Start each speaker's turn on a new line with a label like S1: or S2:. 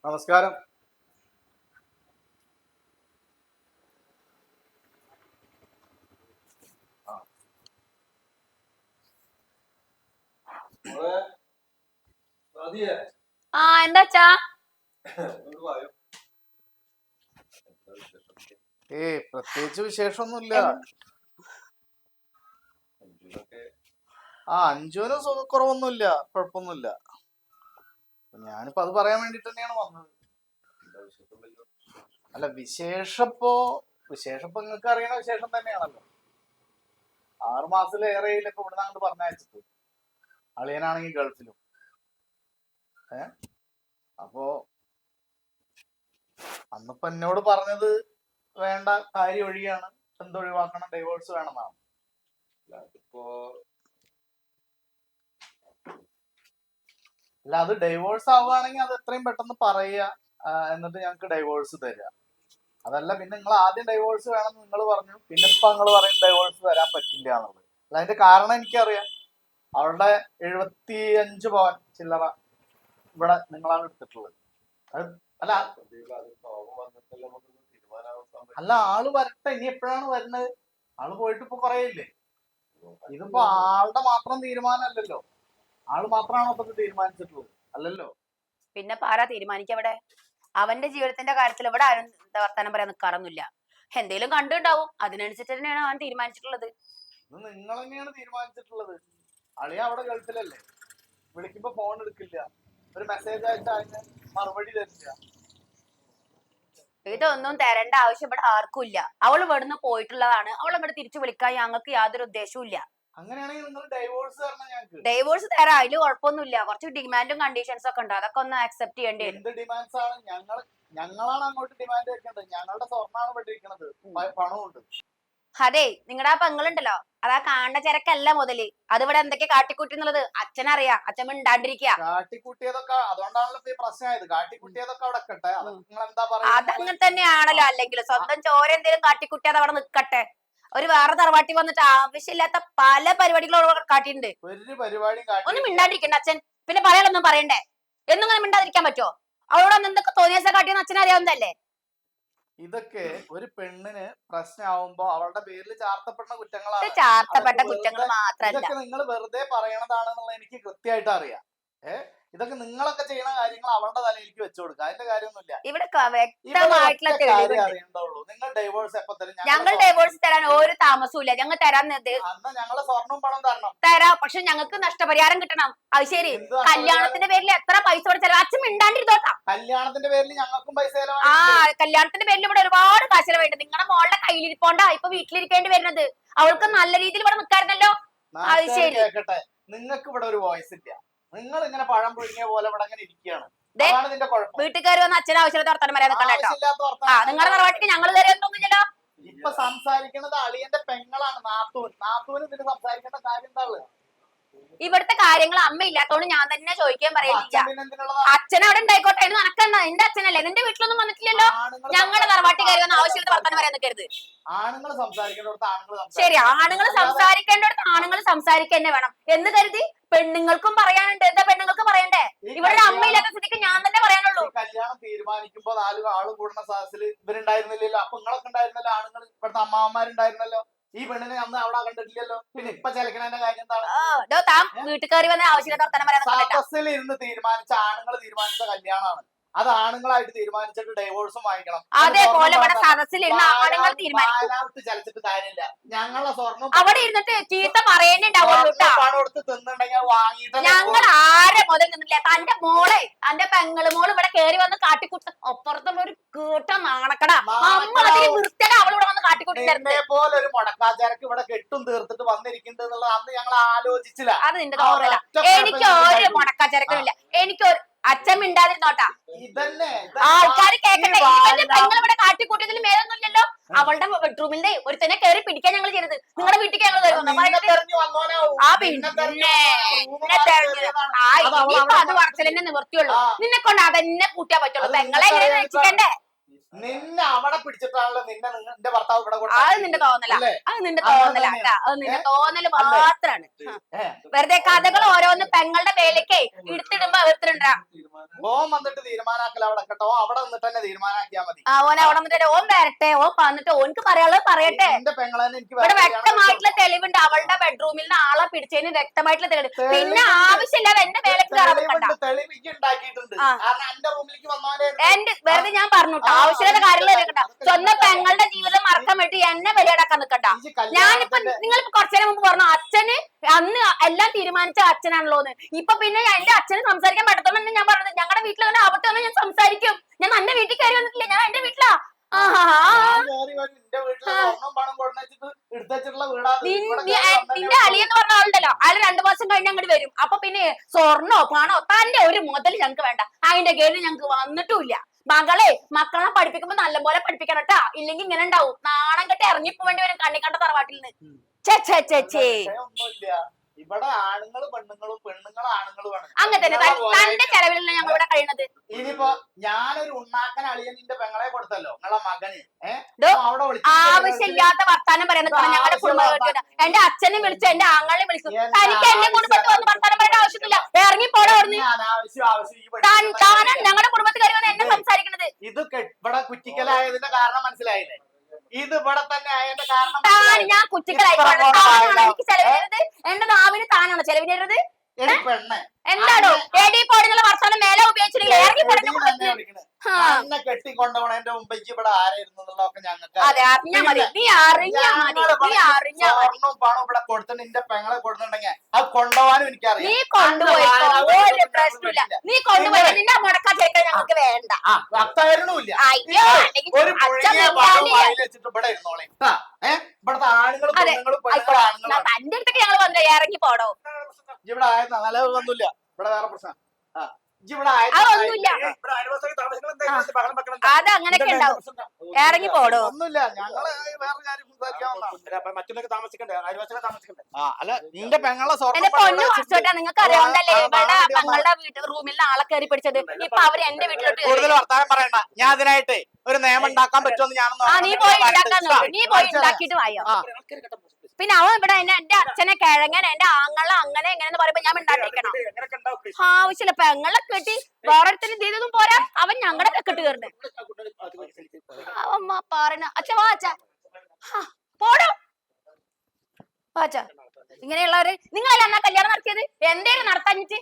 S1: നമസ്കാരം.
S2: ആ എന്താച്ചാ
S1: പ്രത്യേകിച്ച് വിശേഷമൊന്നുമില്ല. അഞ്ജുവിന് സുഖക്കുറവൊന്നുമില്ല, കുഴപ്പമൊന്നുമില്ല. ഞാനിപ്പോ അത് പറയാൻ വേണ്ടിട്ട് തന്നെയാണ് വന്നത്. അല്ല, വിശേഷപ്പോ നിങ്ങൾക്ക് അറിയണ വിശേഷം തന്നെയാണല്ലോ. 6 മാസത്തിലേറെയില്ല ഇപ്പൊ ഇവിടുന്ന് അങ്ങോട്ട് പറഞ്ഞയച്ചിട്ട്. അളിയനാണെങ്കിൽ ഗൾഫിലും. അപ്പോ അന്നിപ്പോ എന്നോട് പറഞ്ഞത് വേണ്ട കാര്യം ഒഴിയാണ്, എന്തൊഴിവാക്കണം, ഡൈവോഴ്സ് വേണമെന്നാണ്. അല്ല, അത് ഡൈവോഴ്സ് ആവുകയാണെങ്കിൽ അത് എത്രയും പെട്ടെന്ന് പറയുക, എന്നിട്ട് ഞങ്ങൾക്ക് ഡൈവോഴ്സ് തരിക. അതല്ല, പിന്നെ നിങ്ങൾ ആദ്യം ഡൈവോഴ്സ് വേണമെന്ന് നിങ്ങൾ പറഞ്ഞു, പിന്നെ ഇപ്പൊ നിങ്ങൾ പറയും ഡൈവോഴ്സ് തരാൻ പറ്റില്ല എന്നുള്ളത്. അല്ല, അതിന്റെ കാരണം എനിക്കറിയാം. അവളുടെ 75 പവൻ ചില്ലറ ഇവിടെ നിങ്ങളാണ് എടുത്തിട്ടുള്ളത്. അല്ല അല്ല ആള് വരട്ടെ, ഇനി എപ്പോഴാണ് വരുന്നത്? ആള് പോയിട്ട് ഇപ്പൊ കുറേയില്ലേ. ഇതിപ്പോ ആളുടെ മാത്രം തീരുമാനമല്ലല്ലോ. ആള് മാത്രമാണോ ഇപ്പൊ തീരുമാനിച്ചിട്ടുള്ളത്? അല്ലല്ലോ.
S2: പിന്നെ ആരാ തീരുമാനിക്കവിടെ? അവന്റെ ജീവിതത്തിന്റെ കാര്യത്തിൽ ഇവിടെ ആരും വർത്താനം പറയാൻ നിൽക്കാറൊന്നുമില്ല. എന്തേലും കണ്ടുണ്ടാവും, അതിനനുസരിച്ച് തന്നെയാണ് അവൻ തീരുമാനിച്ചിട്ടുള്ളത്.
S1: ഇത് നിങ്ങൾ തന്നെയാണ് തീരുമാനിച്ചിട്ടുള്ളത്. അളിയ അവിടെ ഗൾഫിലല്ലേ, വിളിക്കുമ്പോ ഫോൺ എടുക്കില്ല, ഒരു മെസ്സേജ് അയച്ചാൽ അതിന് മറുപടി തരില്ല.
S2: ഇതൊന്നും തരേണ്ട ആവശ്യം ഇവിടെ ആർക്കും ഇല്ല. അവൾ ഇവിടുന്ന് പോയിട്ടുള്ളതാണ്. അവൾ ഇവിടെ തിരിച്ചു വിളിക്കാൻ ഞങ്ങൾക്ക് യാതൊരു ഉദ്ദേശവും ഇല്ല.
S1: അങ്ങനെയാണെങ്കിൽ നിങ്ങൾ ഡൈവോഴ്സ് തരണം ഞങ്ങൾക്ക്.
S2: ഡൈവോഴ്സ് തരാം, അതില് കുഴപ്പമൊന്നുമില്ല. കുറച്ച് ഡിമാൻഡും കണ്ടീഷൻസും ഒക്കെ ഉണ്ട്, അതൊക്കെ ഒന്ന് അക്സെപ്റ്റ് ചെയ്യേണ്ടി വരും.
S1: എന്ത് ഡിമാൻഡ്സ് ആണ്? ഞങ്ങളാണ് അങ്ങോട്ട് ഡിമാൻഡ് വെക്കേണ്ടത്. ഞങ്ങളുടെ സ്വർണ്ണമാണ് പെട്ടിരിക്കുന്നത്, പണമുണ്ട്.
S2: അതെ, നിങ്ങളുടെ ആ പെങ്ങളുണ്ടല്ലോ, അതാ കാണുന്ന ചരക്കല്ല മുതല്. അത് ഇവിടെ എന്തൊക്കെ കാട്ടിക്കൂട്ടി എന്നുള്ളത് അച്ഛനറിയാം. അച്ഛൻ മിണ്ടാണ്ടിരിക്കുക.
S1: കാട്ടിക്കുട്ടിയതൊക്കെ അതുകൊണ്ടാണല്ലോ ഈ പ്രശ്നമായത്. കാട്ടിക്കുട്ടിയതൊക്കെ അവിടെ നിൽക്കട്ടെ, നിങ്ങൾ എന്താ പറയുക?
S2: അതങ്ങനെ തന്നെയാണല്ലോ. അല്ലെങ്കിൽ സ്വന്തം ചോര എന്തെങ്കിലും കാട്ടിക്കുട്ടി അത് അവിടെ നിൽക്കട്ടെ. ഒരു വേറെ തറവാട്ടി വന്നിട്ട് ആവശ്യമില്ലാത്ത പല പരിപാടികളും കാട്ടിയിട്ടുണ്ട്.
S1: ഒരു പരിപാടി
S2: ഒന്നും മിണ്ടാണ്ടിരിക്കണ്ട അച്ഛൻ. പിന്നെ പറയാനൊന്നും പറയണ്ടേ? എന്നും ഇങ്ങനെ മിണ്ടാതിരിക്കാൻ പറ്റുമോ? അവളോട് എന്തൊക്കെ തോന്നിയ കാട്ടിയെന്ന് അച്ഛൻ അറിയാവുന്നതല്ലേ.
S1: ഇതൊക്കെ ഒരു പെണ്ണിന് പ്രശ്നമാവുമ്പോ അവളുടെ പേരിൽ ചാർത്തപ്പെടുന്ന കുറ്റങ്ങളാണ്.
S2: ചാർത്തപ്പെട്ട കുറ്റങ്ങൾ മാത്രല്ല,
S1: ഇതൊക്കെ നിങ്ങൾ വെറുതെ പറയണതാണെന്നുള്ള എനിക്ക് കൃത്യമായിട്ട് അറിയാം. ഇതൊക്കെ നിങ്ങളൊക്കെ ചെയ്യുന്ന കാര്യങ്ങൾ അവളുടെ തലയിലേക്ക് വെച്ചു കൊടുക്കുക, അതിന്റെ കാര്യമൊന്നുമില്ല.
S2: ഇവിടെ വ്യക്തമായിട്ടുള്ള
S1: അറിയണ്ടുള്ളൂ. നിങ്ങൾ ഡൈവോഴ്സ് എപ്പോ തരും?
S2: ഞങ്ങൾ ഡൈവോഴ്സ് തരാൻ ഒരു താമസവും ഇല്ല. ഞങ്ങൾ തരാന്നത്
S1: ഞങ്ങളെ സ്വർണ്ണവും പണം തരണം.
S2: തരാം, പക്ഷെ ഞങ്ങൾക്ക് നഷ്ടപരിഹാരം കിട്ടണം. അത് ശരി. കല്യാണത്തിന്റെ പേരിൽ എത്ര പൈസ കൊടുത്താലും അച്ഛൻ മിണ്ടാണ്ടിരുന്നോട്ടാം.
S1: കല്യാണത്തിന്റെ പേരിൽ ഞങ്ങൾക്കും പൈസ
S2: കല്യാണത്തിന്റെ പേരിൽ ഇവിടെ ഒരുപാട് കാശ് ചെലവുണ്ട്. നിങ്ങളുടെ മോളുടെ കയ്യിലിരിപ്പോണ്ടാ ഇപ്പൊ വീട്ടിലിരിക്കേണ്ടി വരുന്നത്. അവൾക്ക് നല്ല രീതിയിൽ ഇവിടെ നിൽക്കാറുണ്ടല്ലോ. അത് ശരി.
S1: കേക്കട്ടെ, നിങ്ങൾക്ക് ഇവിടെ ഒരു വോയിസ് ഇല്ല. നിങ്ങൾ ഇങ്ങനെ പഴം പൊഴിഞ്ഞ പോലെ ഇവിടെ അങ്ങനെ ഇരിക്കുകയാണ്.
S2: വീട്ടുകാർ വന്ന് അച്ഛൻ ആവശ്യമില്ലാത്ത വർത്താനം പറയാൻ നിൽക്കണ്ടോ. നിങ്ങളുടെ തറവാട്ടിക്ക് ഞങ്ങൾ കയറിയൊന്നുമില്ലല്ലോ.
S1: ഇപ്പൊ സംസാരിക്കുന്നത് അളിയന്റെ പെങ്ങളാണ്, നാത്തൂന് ഇതിന് സംസാരിക്കേണ്ട കാര്യം എന്താ?
S2: ഇവിടുത്തെ കാര്യങ്ങൾ അമ്മ ഇല്ലാത്തോണ്ട് ഞാൻ തന്നെ ചോദിക്കാൻ പറയുന്നില്ല. അച്ഛൻ അവിടെ ഉണ്ടായിക്കോട്ടെ, നടക്കണ്ട. എന്റെ അച്ഛനല്ലേ, നിന്റെ വീട്ടിലൊന്നും വന്നിട്ടില്ലല്ലോ. ഞങ്ങളുടെ തറവാട്ടി കയറി വന്ന് ആവശ്യമില്ലാത്ത വർത്താനം പറയാൻ നിൽക്കരുത്. ശരി, ആണുങ്ങൾ സംസാരിക്കേണ്ടടുത്ത് ആണുങ്ങൾ സംസാരിക്കുക തന്നെ വേണം എന്ന് കരുതി പെണ്ണുങ്ങൾക്കും പറയാനുണ്ട്. എന്താ പെണ്ണുങ്ങൾക്ക് പറയണ്ടേ? ഇവിടെ അമ്മയില്ലാത്ത സ്ഥിതിക്ക് ഞാൻ തന്നെ പറയാനുള്ളൂ.
S1: കല്യാണം തീരുമാനിക്കുമ്പോ 4 ആള് കൂടുന്ന സാഹസിൽ ഇവരുണ്ടായിരുന്നില്ലല്ലോ. അപ്പൊ നിങ്ങളൊക്കെ ഉണ്ടായിരുന്നല്ലോ, ആണുങ്ങൾ ഇവിടുത്തെ അമ്മാവന്മാരുണ്ടായിരുന്നല്ലോ. ഈ പെണ്ണിനെ അന്ന് അവിടെ കണ്ടിട്ടില്ലല്ലോ. പിന്നെ ഇപ്പൊ ചലക്കണേന്റെ കാര്യം എന്താണ്?
S2: വീട്ടുകാരി വന്ന ആവശ്യമില്ലാത്ത വർത്താനം പറയാൻ
S1: സദസ്സിൽ ഇരുന്ന് തീരുമാനിച്ച ആണുങ്ങൾ തീരുമാനിച്ച കല്യാണമാണ്. അത് ആണുങ്ങളായിട്ട് തീരുമാനിച്ചിട്ട് ഡൈവോഴ്സും വാങ്ങിക്കണം.
S2: അതേപോലെ ഇവിടെ സദസ്സിലിരുന്ന ആണുങ്ങൾ തീരുമാനിക്കും.
S1: ചലിച്ചിട്ട് കാര്യമില്ല. ഞങ്ങളെ സ്വർണ്ണം
S2: അവിടെ ഇരുന്നിട്ട് ചീത്ത പറയുന്നുണ്ടാവുള്ളൂ.
S1: പണം എടുത്ത് തിന്നുണ്ടെങ്കിൽ വാങ്ങിയിട്ട്
S2: ഞങ്ങൾ ആരെ മുതൽ നിന്നില്ല. തന്റെ മോളെ, തന്റെ പെങ്ങള് മോള് ഇവിടെ കയറി വന്ന് കാട്ടിക്കുട്ട അപ്പുറത്തുള്ള ഒരു കേട്ട നാണക്കട അമ്മ അതിന് വൃത്തിയുടെ അവളിവിടെ വന്ന് കാട്ടിക്കൂട്ടിണ്ടായിരുന്നു.
S1: പോലെ ഒരു മുടക്കാചാരക്ക് ഇവിടെ കെട്ടും തീർത്തിട്ട് വന്നിരിക്കുന്നത് എന്നുള്ളത് അന്ന് ഞങ്ങൾ ആലോചിച്ചില്ല.
S2: അത് നിന്റെ തോന്നല. എനിക്ക് ഒരു മുടക്കാചാരക്കില്ല. എനിക്ക് അച്ഛൻ മിണ്ടാതിരുന്നോട്ടാ. ആൾക്കാർ കേക്കട്ടെ. നിങ്ങൾ ഇവിടെ കാട്ടിക്കൂട്ടിയതിൽ മേലൊന്നുമില്ലല്ലോ. അവളുടെ ബെഡ്റൂമിന്റെ ഒരുത്തനെ കയറി പിടിക്കാൻ ഞങ്ങൾ ചെയ്തത്. നിങ്ങളുടെ വീട്ടിൽ ഞങ്ങൾ അത് പറച്ചിലെന്നെ നിവർത്തിയുള്ളൂ. നിന്നെ കൊണ്ട് അതന്നെ കൂട്ടിയാ പറ്റുള്ളൂ. പെങ്ങളെ എങ്ങനെ രക്ഷിക്കണ്ടേ?
S1: നിന്നെ അവിടെ പിടിച്ചിട്ടാണല്ലോ നിന്റെ ഭർത്താവ് ഇവിടെ
S2: അത് നിന്റെ തോന്നല,
S1: അല്ലേ?
S2: അത് നിന്റെ തോന്നല, അത് നിന്റെ തോന്നല് മാത്രാണ്. വെറുതെ കഥകൾ ഓരോന്ന് പെങ്ങളുടെ മേലേക്കേ എടുത്തിടുമ്പോ എതിർത്തിട്ടുണ്ടാ.
S1: ഓൻ വന്നിട്ട് തീരുമാനാക്കല അവിടെ കേട്ടോ, അവിടെ വന്നിട്ട് തന്നെ തീരുമാനാക്കിയാ മതി.
S2: ഓൻ അവിടെ വന്നിട്ട് ഓൻ വരട്ടെ, ഓൻ വന്നിട്ട് ഓനക്ക് പറയാനുള്ളത് പറയട്ടെ.
S1: എന്റെ പെങ്ങളെ എനിക്ക്
S2: ഇവിടെ വ്യക്തമായിട്ടുള്ള തെളിവുണ്ട്, അവളുടെ ബെഡ്റൂമിൽ നിന്ന് ആളെ പിടിച്ചതിന് വ്യക്തമായിട്ടുള്ള തെളിവ്. പിന്നെ ആവശ്യമില്ലാതെ എന്റെ മേലേക്ക്
S1: തെളിവ് ഉണ്ടാക്കിയിട്ടുണ്ട്. എന്റെ റൂമിലേക്ക് വന്നവരെ
S2: എന്റെ വെറുതെ ഞാൻ പറഞ്ഞു ആവശ്യമില്ലാത്ത കാര്യങ്ങൾ കേട്ടോ. സ്വന്തം പെങ്ങളുടെ ജീവിതം മറക്കാൻ വേണ്ടി എന്നെ ബലിയാടാക്കാൻ നിൽക്കണ്ട. ഞാനിപ്പോ നിങ്ങളിപ്പോ കുറച്ചേരം മുമ്പ് പറഞ്ഞു അച്ഛന് അന്ന് എല്ലാം തീരുമാനിച്ച അച്ഛനാണല്ലോന്ന്. ഇപ്പൊ പിന്നെ എന്റെ അച്ഛന് സംസാരിക്കാൻ പറ്റത്തോളം ഞാൻ പറഞ്ഞത് ഞങ്ങളുടെ വീട്ടിൽ അങ്ങനെ ആവട്ടെ വന്ന് ഞാൻ സംസാരിക്കും. ഞാൻ എന്റെ വീട്ടിൽ കയറി വന്നിട്ടില്ല, ഞാൻ എന്റെ വീട്ടിലാ. നിന്റെ അളിയെന്ന് പറഞ്ഞ ആളുണ്ടല്ലോ, അയാൾ 2 മാസം കഴിഞ്ഞ് അങ്ങോട്ട് വരും. അപ്പൊ പിന്നെ സ്വർണ്ണോ പണോ തന്റെ ഒരു മുതൽ ഞങ്ങക്ക് വേണ്ട, അതിന്റെ കേട് ഞങ്ങക്ക് വന്നിട്ടുമില്ല. മക്കളെ പഠിപ്പിക്കുമ്പോ നല്ലപോലെ പഠിപ്പിക്കണം കേട്ടാ, ഇല്ലെങ്കിൽ ഇങ്ങനെ ഉണ്ടാവും. നാണം കെട്ടി ഇറങ്ങിപ്പോവേണ്ടി വരും കണ്ണിക്കണ്ട തറവാട്ടിൽ നിന്ന്.
S1: ഇവിടെ ആണുങ്ങൾ പെണ്ണുങ്ങളും പെണ്ണുങ്ങൾ ആണുങ്ങളും ആണ്.
S2: അങ്ങനെ തന്നെ തന്റെ ചെലവിലല്ല ഞങ്ങൾ ഇവിടെ കഴിയുന്നത്.
S1: ഇനിയിപ്പോ ഞാനൊരു ഉണ്ണാക്കൻ അളിയൻ നിന്റെ പെങ്ങളെ കൊടുത്തല്ലോ നിങ്ങളെ മകന്.
S2: ആവശ്യമില്ലാത്ത വർത്താനം പറയാൻ ഞങ്ങളുടെ കുടുംബം. എന്റെ അച്ഛനെ വിളിച്ചു, എന്റെ ആങ്ങളെ വിളിച്ചു. തനിക്ക് എന്നെ കുടുംബത്തിൽ വന്ന് വർത്താനം പറയേണ്ട ആവശ്യമില്ല. ഇറങ്ങി പോടാ അവിടുന്ന്. താനാണ് ഞങ്ങളുടെ കുടുംബത്തിൽ കയറി വന്ന് എന്നെ സംസാരിക്കുന്നത്.
S1: ഇത് ഇവിടെ കുറ്റിക്കലായതിന്റെ കാരണം മനസ്സിലായില്ലേ? ഇത് ഇവിടെ തന്നെ ആയതിന്റെ കാരണം
S2: ഞാൻ കുറ്റിക്കലായി എനിക്ക് ചെലവിനത്. എന്റെ നാവിന് താനാണോ ചെലവിനത്? എന്താണോ എടി പോടുന്നുള്ള വർത്താനം മേലെ ഉപയോഗിച്ചിട്ടില്ല. ഇറങ്ങി
S1: എന്നെ കെട്ടിക്കൊണ്ടുപോണതിന്റെ മുമ്പ് ഇവിടെ ആരായിരുന്നൊക്കെ ഞങ്ങൾക്ക്
S2: അതെ അറിഞ്ഞാ മതി. നീ അറിഞ്ഞാ മതി, നീ അറിഞ്ഞാ മതി.
S1: പണം ഇവിടെ കൊടുത്തിട്ട് നിന്റെ പെങ്ങളെ കൊടുത്തിട്ടുണ്ടെങ്കിൽ അത് കൊണ്ടുപോകാനും എനിക്കറിയാം.
S2: നീ കൊണ്ടുപോയി ഒരു പ്രശ്നമില്ല, നീ കൊണ്ടുപോയി. നിന്റെ മുടക്കാ ചേട്ടാ ഞങ്ങൾക്ക് വേണ്ട.
S1: അത്തായിരുന്നില്ല
S2: അയ്യോ
S1: ഒരു വെച്ചിട്ട് ഇവിടെ ഇരുന്നോളെ. ഇവിടുത്തെ ആണുങ്ങൾ
S2: തന്റെ അടുത്തേക്ക് ഞങ്ങൾ വന്നില്ല. ഇറങ്ങി പോടോ.
S1: ഇവിടെ ആയത് നല്ലതൊന്നുമില്ല. ഇവിടെ വേറെ പ്രശ്നം
S2: അത് അങ്ങനെയൊക്കെ ഉണ്ടാവും. ഇറങ്ങി പോടോ.
S1: ഒന്നുമില്ല, ഞങ്ങള് വേറെ കാര്യം അല്ല നിന്റെ പെങ്ങളെ
S2: എന്റെ പൊന്നു കുറച്ചോട്ടാ. നിങ്ങൾക്ക് അറിയാവുന്നല്ലേ ഇവിടെ പെങ്ങളുടെ വീട്ടിൽ റൂമിൽ ആളെ കയറി പിടിച്ചത്. ഇപ്പൊ അവര് എന്റെ വീട്ടിലോട്ട്
S1: കൂടുതൽ വർത്താനം പറയണ്ട. ഞാൻ അതിനായിട്ട് ഒരു നിയമം ഉണ്ടാക്കാൻ പറ്റുമെന്ന് ഞാൻ
S2: നീ പോയി ഉണ്ടാക്കാൻ, നീ പോയി ഉണ്ടാക്കിയിട്ട് വായോ. പിന്നെ അവൻ ഇവിടെ എന്റെ അച്ഛനെ കിഴങ്ങൻ, എന്റെ ആങ്ങളെ അങ്ങനെ എങ്ങനെയെന്ന് പറയുമ്പോ ഞാൻ ഉണ്ടാക്കിയിരിക്കണം. ആവശ്യമില്ല. പെങ്ങളെ കെട്ടി വേറൊരുത്തിന് ചെയ്തതും പോരാ, അവൻ ഞങ്ങളുടെ കെട്ട് കയറുന്നത്. അവമ്മ പറയണ അച്ഛ വാച്ച പോടോ വാച്ച. ഇങ്ങനെയുള്ളവര് നിങ്ങളല്ല എന്നാ കല്യാണം നടത്തിയത്? എന്തേലും നടത്താഞ്ഞിട്ട്